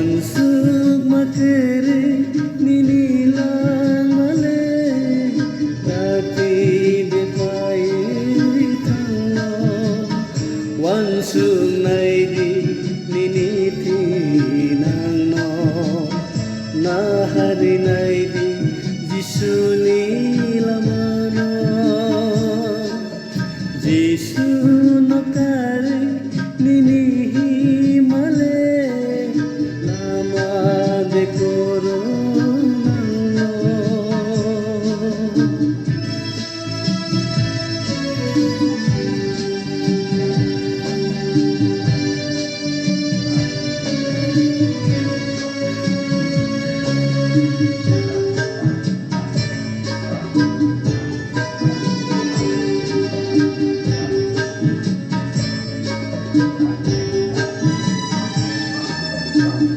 Wansuk makere ninilang male dati depai tangno wansuk naidi niniti nangno nahari naidi jisuni lamano jisu nokare ninihi male lama dekoro nangno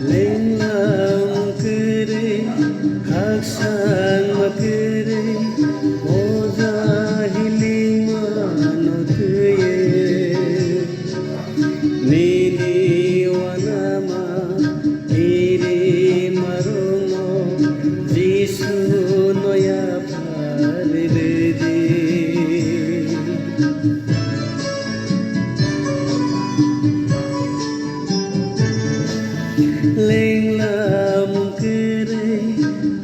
Lenglang kere haksang makere oza hiling manotuye nini wanama iri maromo jisu noya parede Lenglam kere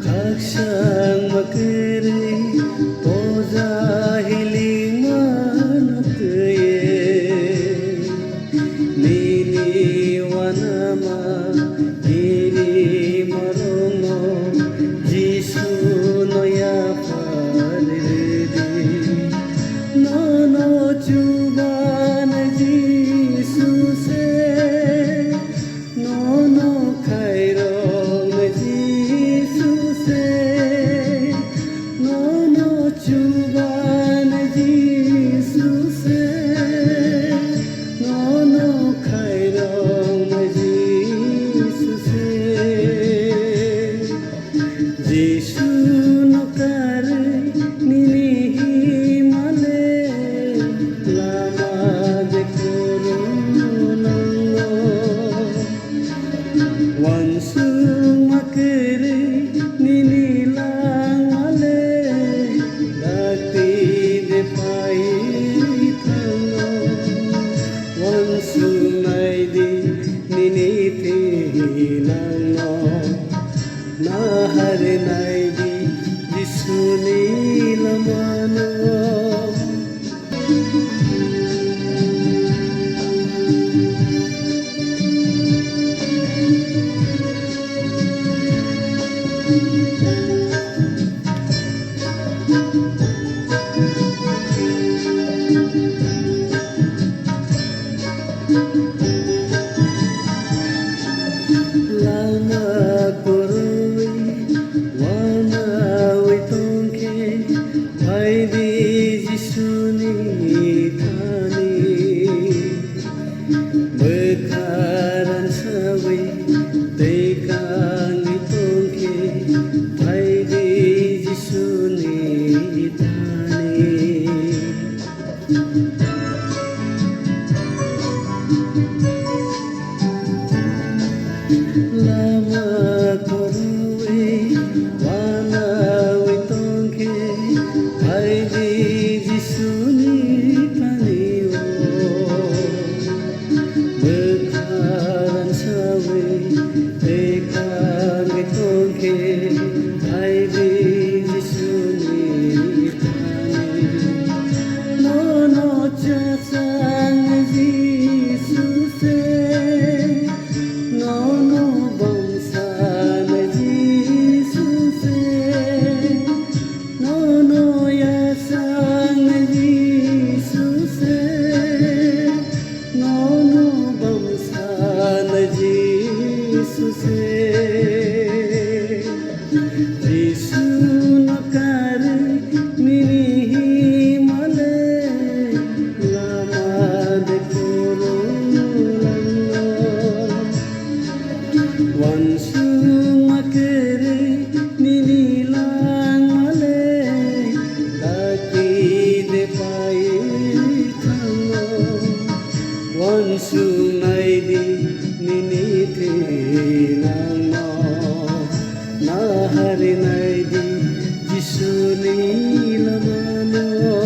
kaksang makere oza hiling manatuye nini wanama iri maromo jisu noya parede nono chuban jisu se nono khairong Jesus nono chuban Jesus nono khairong Jesus Jisu nokare ninihi male lama dekoro nango Wansuk makere ninilang male dati depai tangno wansuk naidi niniti nangno nahare naidi jisuni lamano Lama koroi wana witongke haidi jisuni thani bekaran sawi tekang witongke haidi jisuni thani Lama koroi wana witongke haidi jisuni taniyo bekaran sawi tekang witongke haidi jisuni tani nono chasang Jesus nono bangsan Jesus nono yasang Jesus nono bangsan Jesus Jisu nokare ninihi male lama dekoro lango Wansuk makere ninilang male dati depai tangno wansuk naidi niniti na Ila mano